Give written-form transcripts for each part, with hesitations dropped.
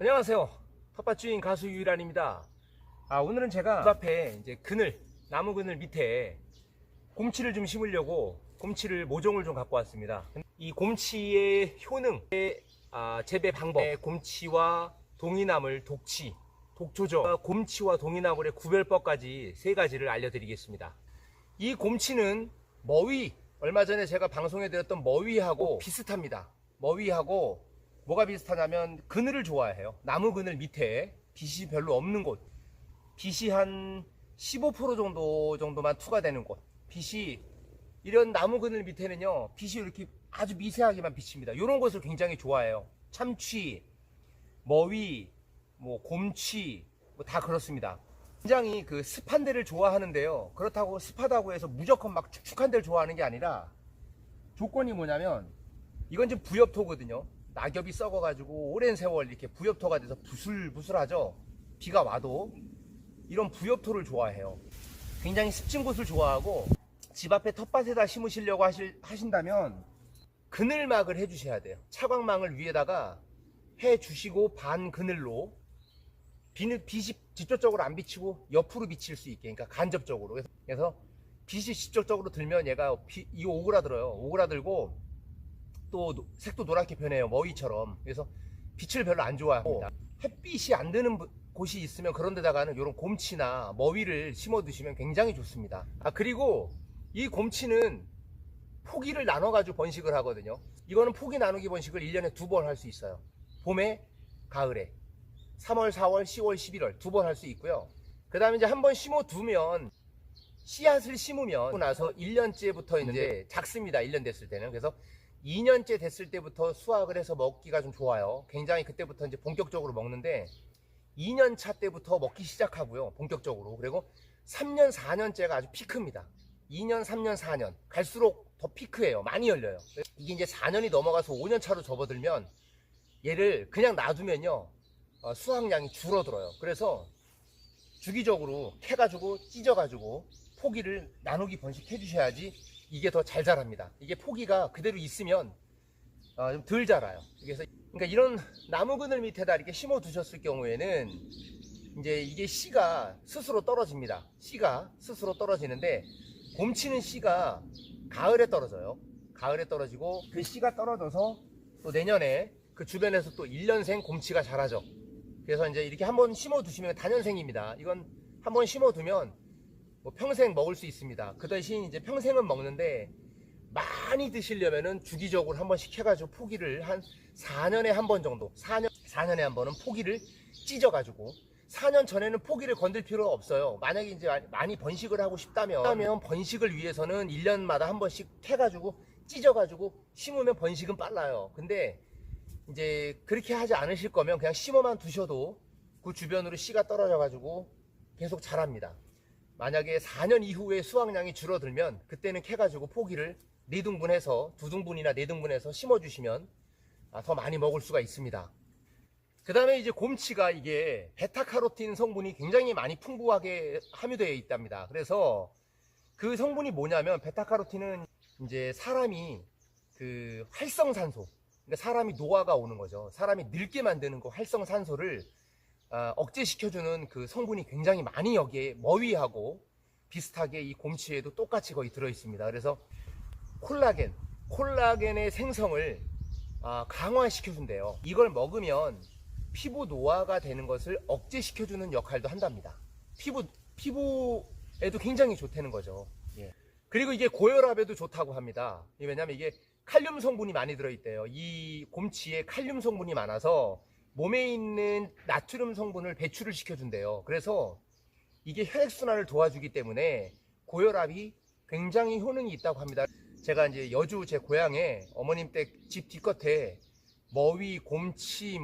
안녕하세요. 텃밭주인 가수 유일한입니다. 오늘은 제가 집 앞에 이제 나무 그늘 밑에 곰치를 좀 심으려고 곰치를 모종을 좀 갖고 왔습니다. 이 곰치의 효능, 재배 방법, 곰치와 동이나물 독치, 독초저, 곰치와 동이나물의 구별법까지 세 가지를 알려드리겠습니다. 이 곰치는 머위, 얼마 전에 제가 방송에 드렸던 머위하고 비슷합니다. 머위하고 뭐가 비슷하냐면 그늘을 좋아해요. 나무 그늘 밑에 빛이 별로 없는 곳, 빛이 한 15% 정도만 투과되는 곳, 빛이 이런 나무 그늘 밑에는요 빛이 이렇게 아주 미세하게만 비칩니다. 이런 곳을 굉장히 좋아해요. 참치, 머위, 곰치 다 그렇습니다. 굉장히 그 습한 데를 좋아하는데요, 그렇다고 습하다고 해서 무조건 막 축축한 데를 좋아하는 게 아니라 조건이 뭐냐면 이건 지금 부엽토거든요. 낙엽이 썩어가지고 오랜 세월 이렇게 부엽토가 돼서 부슬부슬하죠. 비가 와도 이런 부엽토를 좋아해요. 굉장히 습진 곳을 좋아하고, 집 앞에 텃밭에다 심으시려고 하신다면 그늘막을 해주셔야 돼요. 차광망을 위에다가 해주시고 반 그늘로 빛이 직접적으로 안 비치고 옆으로 비칠 수 있게, 그러니까 간접적으로. 그래서 빛이 직접적으로 들면 얘가 이 오그라들어요. 오그라들고 또 색도 노랗게 변해요, 머위처럼. 그래서 빛을 별로 안 좋아합니다. 햇빛이 안 드는 곳이 있으면 그런 데다가는 이런 곰치나 머위를 심어 두시면 굉장히 좋습니다. 그리고 이 곰치는 포기를 나눠 가지고 번식을 하거든요. 이거는 포기 나누기 번식을 1년에 2번 할 수 있어요. 봄에, 가을에. 3월, 4월, 10월, 11월 2번 할 수 있고요. 그 다음에 이제 한번 심어 두면, 씨앗을 심으면 나서 1년째부터 이제 작습니다. 1년 됐을 때는. 그래서 2년째 됐을 때부터 수확을 해서 먹기가 좀 좋아요. 굉장히 그때부터 이제 본격적으로 먹는데, 2년 차 때부터 먹기 시작하고요, 본격적으로. 그리고 3년, 4년째가 아주 피크입니다. 2년, 3년, 4년 갈수록 더 피크예요. 많이 열려요. 이게 이제 4년이 넘어가서 5년 차로 접어들면 얘를 그냥 놔두면요, 수확량이 줄어들어요. 그래서 주기적으로 캐가지고 찢어가지고 포기를 나누기 번식해 주셔야지 이게 더 잘 자랍니다. 이게 포기가 그대로 있으면 좀 덜 자라요. 그래서 그러니까 이런 나무 그늘 밑에다 이렇게 심어 두셨을 경우에는 이제 이게 씨가 스스로 떨어집니다. 씨가 스스로 떨어지는데, 곰치는 씨가 가을에 떨어져요. 가을에 떨어지고 그 씨가 떨어져서 또 내년에 그 주변에서 또 1년생 곰치가 자라죠. 그래서 이제 이렇게 한번 심어 두시면 단연생입니다. 이건 한번 심어 두면 평생 먹을 수 있습니다. 그 대신 이제 평생은 먹는데, 많이 드시려면은 주기적으로 한 번씩 해가지고 포기를 한 4년에 한 번 정도, 4년에 한 번은 포기를 찢어가지고, 4년 전에는 포기를 건들 필요가 없어요. 만약에 이제 많이 번식을 하고 싶다면 번식을 위해서는 1년마다 한 번씩 해가지고 찢어가지고 심으면 번식은 빨라요. 근데 이제 그렇게 하지 않으실 거면 그냥 심어만 두셔도 그 주변으로 씨가 떨어져가지고 계속 자랍니다. 만약에 4년 이후에 수확량이 줄어들면 그때는 캐가지고 포기를 4등분해서 2등분이나 4등분해서 심어주시면 더 많이 먹을 수가 있습니다. 그 다음에 이제 곰치가 이게 베타카로틴 성분이 굉장히 많이 풍부하게 함유되어 있답니다. 그래서 그 성분이 뭐냐면, 베타카로틴은 이제 사람이 그 활성산소, 그러니까 사람이 노화가 오는 거죠. 사람이 늙게 만드는 그 활성산소를 억제시켜주는 그 성분이 굉장히 많이 여기에 머위하고 비슷하게 이 곰치에도 똑같이 거의 들어있습니다. 그래서 콜라겐의 생성을 강화시켜준대요. 이걸 먹으면 피부 노화가 되는 것을 억제시켜주는 역할도 한답니다. 피부에도 굉장히 좋다는 거죠. 예. 그리고 이게 고혈압에도 좋다고 합니다. 왜냐하면 이게 칼륨 성분이 많이 들어있대요. 이 곰치에 칼륨 성분이 많아서 몸에 있는 나트륨 성분을 배출을 시켜준대요. 그래서 이게 혈액순환을 도와주기 때문에 고혈압이 굉장히 효능이 있다고 합니다. 제가 이제 여주 제 고향에 어머님 댁 집 뒷겉에 머위, 곰치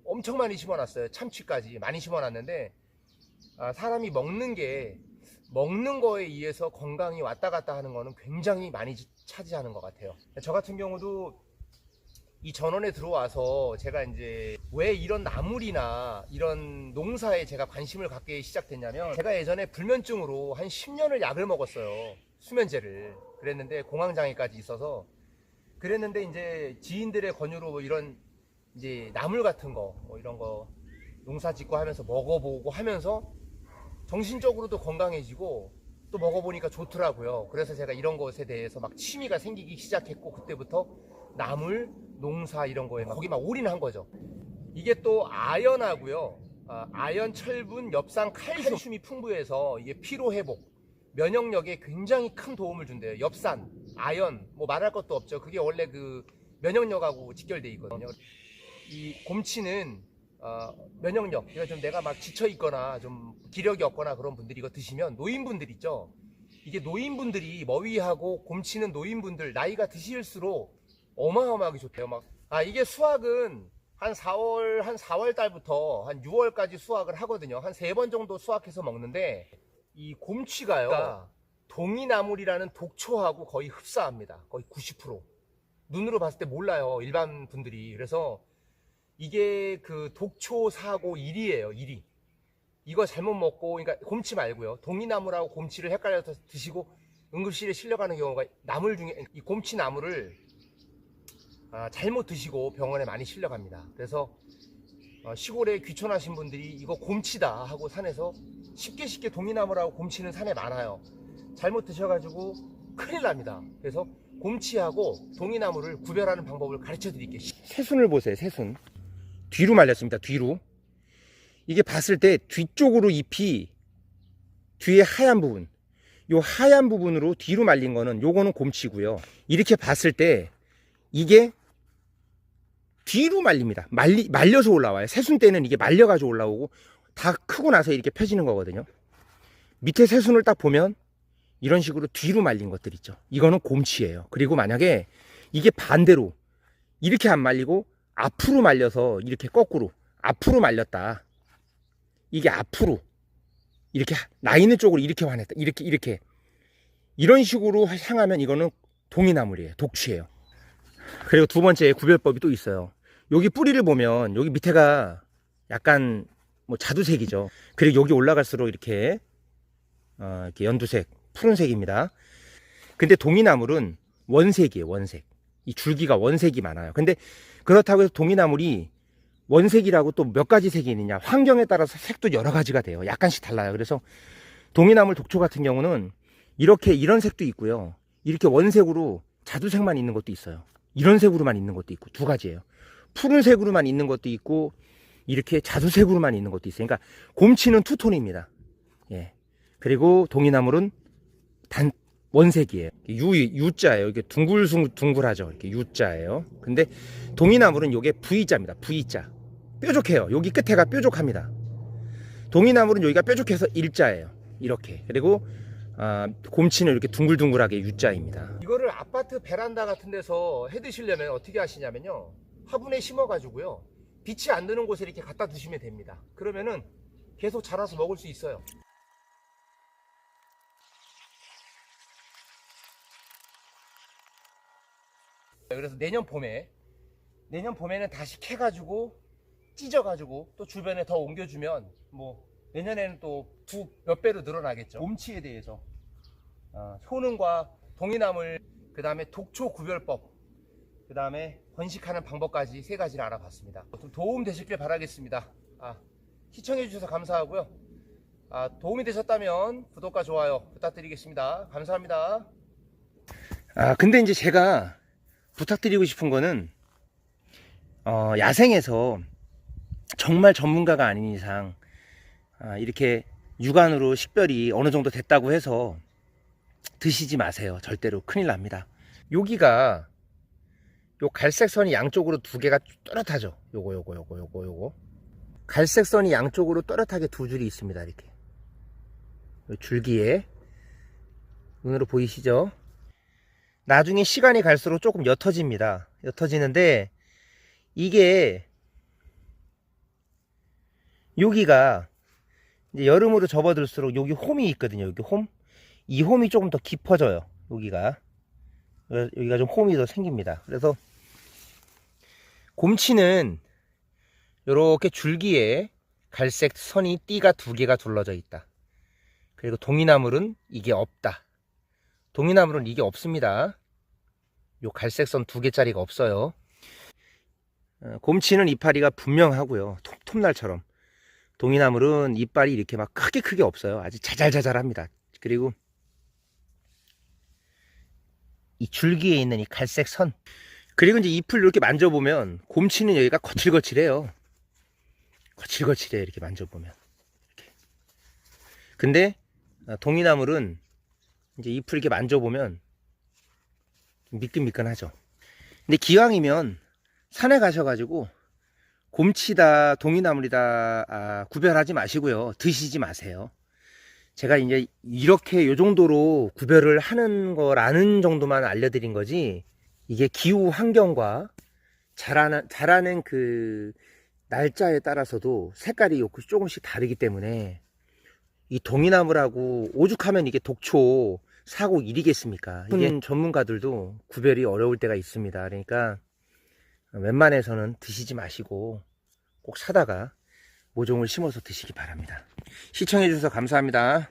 엄청 많이 심어놨어요. 참치까지 많이 심어놨는데, 사람이 먹는 거에 의해서 건강이 왔다 갔다 하는 거는 굉장히 많이 차지하는 것 같아요. 저 같은 경우도 이 전원에 들어와서 제가 이제 왜 이런 나물이나 이런 농사에 제가 관심을 갖게 시작됐냐면, 제가 예전에 불면증으로 한 10년을 약을 먹었어요. 수면제를. 그랬는데 공황장애까지 있어서 그랬는데, 이제 지인들의 권유로 이런 이제 나물 같은 거 이런 거 농사 짓고 하면서 먹어보고 하면서 정신적으로도 건강해지고 또 먹어보니까 좋더라고요. 그래서 제가 이런 것에 대해서 막 취미가 생기기 시작했고, 그때부터 나물, 농사 이런 거에 막 거기 막 올인한 거죠. 이게 또 아연하고요. 아연, 철분, 엽산, 칼슘이 풍부해서 이게 피로 회복, 면역력에 굉장히 큰 도움을 준대요. 엽산, 아연, 뭐 말할 것도 없죠. 그게 원래 그 면역력하고 직결돼 있거든요. 이 곰치는 면역력, 그러니까 좀 내가 막 지쳐 있거나 좀 기력이 없거나 그런 분들이 이거 드시면, 노인분들 있죠. 이게 노인분들이 머위하고 곰치는 노인분들 나이가 드실수록 어마어마하게 좋대요. 이게 수확은 한 4월 달부터 한 6월까지 수확을 하거든요. 한 3번 정도 수확해서 먹는데, 이 곰치가요, 동이나물이라는 독초하고 거의 흡사합니다. 거의 90%. 눈으로 봤을 때 몰라요, 일반 분들이. 그래서 이게 그 독초사고 1위예요, 1위. 이거 잘못 먹고, 그러니까 곰치 말고요, 동이나물하고 곰치를 헷갈려서 드시고 응급실에 실려가는 경우가, 나물 중에 이 곰치 나물을 잘못 드시고 병원에 많이 실려갑니다. 그래서 시골에 귀촌하신 분들이 이거 곰치다 하고 산에서 쉽게 동이나물하고 곰치는 산에 많아요. 잘못 드셔가지고 큰일 납니다. 그래서 곰치하고 동이나물을 구별하는 방법을 가르쳐 드릴게요. 새순을 보세요. 새순 뒤로 말렸습니다. 뒤로. 이게 봤을 때 뒤쪽으로 잎이, 뒤에 하얀 부분, 요 하얀 부분으로 뒤로 말린 거는 요거는 곰치고요. 이렇게 봤을 때 이게 뒤로 말립니다. 말려서 올라와요. 새순 때는 이게 말려가지고 올라오고 다 크고 나서 이렇게 펴지는 거거든요. 밑에 새순을 딱 보면 이런 식으로 뒤로 말린 것들 있죠. 이거는 곰치예요. 그리고 만약에 이게 반대로 이렇게 안 말리고 앞으로 말려서 이렇게 거꾸로 앞으로 말렸다. 이게 앞으로 이렇게 나 있는 쪽으로 이렇게 환했다. 이렇게 이런 식으로 향하면 이거는 동이나물이에요. 독취예요. 그리고 두 번째 구별법이 또 있어요. 여기 뿌리를 보면 여기 밑에가 약간 뭐 자두색이죠. 그리고 여기 올라갈수록 이렇게 이렇게 연두색, 푸른색입니다. 근데 동이나물은 원색이에요. 원색. 이 줄기가 원색이 많아요. 근데 그렇다고 해서 동이나물이 원색이라고 또 몇 가지 색이 있느냐, 환경에 따라서 색도 여러 가지가 돼요. 약간씩 달라요. 그래서 동이나물 독초 같은 경우는 이렇게 이런 색도 있고요, 이렇게 원색으로 자두색만 있는 것도 있어요. 이런 색으로만 있는 것도 있고, 두 가지예요. 푸른색으로만 있는 것도 있고 이렇게 자두색으로만 있는 것도 있어요. 그러니까 곰치는 투톤입니다. 예. 그리고 동이나물은 단 원색이에요. U자예요. 이게 둥글하죠. 이렇게 U자예요. 근데 동이나물은 이게 V자입니다. V자. 뾰족해요. 여기 끝에가 뾰족합니다. 동이나물은 여기가 뾰족해서 일자예요. 이렇게. 그리고 곰치는 이렇게 둥글둥글하게 U자입니다. 이거를 아파트 베란다 같은 데서 해 드시려면 어떻게 하시냐면요, 화분에 심어 가지고요, 빛이 안 드는 곳에 이렇게 갖다 두시면 됩니다. 그러면은 계속 자라서 먹을 수 있어요. 그래서 내년 봄에는 다시 캐가지고 찢어가지고 또 주변에 더 옮겨주면 뭐 내년에는 또 몇 배로 늘어나겠죠. 곰치에 대해서 효능과 동이나물, 그 다음에 독초 구별법, 그 다음에 번식하는 방법까지 3가지를 알아봤습니다. 좀 도움 되셨길 바라겠습니다. 시청해 주셔서 감사하고요. 도움이 되셨다면 구독과 좋아요 부탁드리겠습니다. 감사합니다. 근데 이제 제가 부탁드리고 싶은 거는, 야생에서 정말 전문가가 아닌 이상 이렇게 육안으로 식별이 어느 정도 됐다고 해서 드시지 마세요. 절대로 큰일 납니다. 여기가 요 갈색 선이 양쪽으로 2개가 또렷하죠. 요거 갈색 선이 양쪽으로 또렷하게 2줄이 있습니다. 이렇게 요 줄기에 눈으로 보이시죠? 나중에 시간이 갈수록 조금 옅어집니다. 옅어지는데 이게 여기가 이제 여름으로 접어들수록 여기 홈이 있거든요. 여기 홈, 이 홈이 조금 더 깊어져요. 여기가 좀 홈이 더 생깁니다. 그래서 곰치는 이렇게 줄기에 갈색 선이 띠가 2개가 둘러져 있다. 그리고 동이나물은 이게 없다. 동이나물은 이게 없습니다. 요 갈색 선 2개짜리가 없어요. 곰치는 이파리가 분명하고요. 톱날처럼. 동이나물은 이빨이 이렇게 막 크게 없어요. 아주 자잘자잘합니다. 그리고 이 줄기에 있는 이 갈색 선, 그리고 이제 잎을 이렇게 만져보면 곰치는 여기가 거칠거칠해요. 거칠거칠해, 이렇게 만져보면. 이렇게. 근데 동이나물은 이제 잎을 이렇게 만져보면 미끈미끈하죠. 근데 기왕이면 산에 가셔가지고 곰치다 동이나물이다 구별하지 마시고요, 드시지 마세요. 제가 이제 이렇게 요 정도로 구별을 하는 거라는 정도만 알려드린 거지, 이게 기후 환경과 자라는 그 날짜에 따라서도 색깔이 조금씩 다르기 때문에 이 동이나물하고 오죽하면 이게 독초 사고 일이겠습니까? 이게 전문가들도 구별이 어려울 때가 있습니다. 그러니까 웬만해서는 드시지 마시고 꼭 사다가 모종을 심어서 드시기 바랍니다. 시청해 주셔서 감사합니다.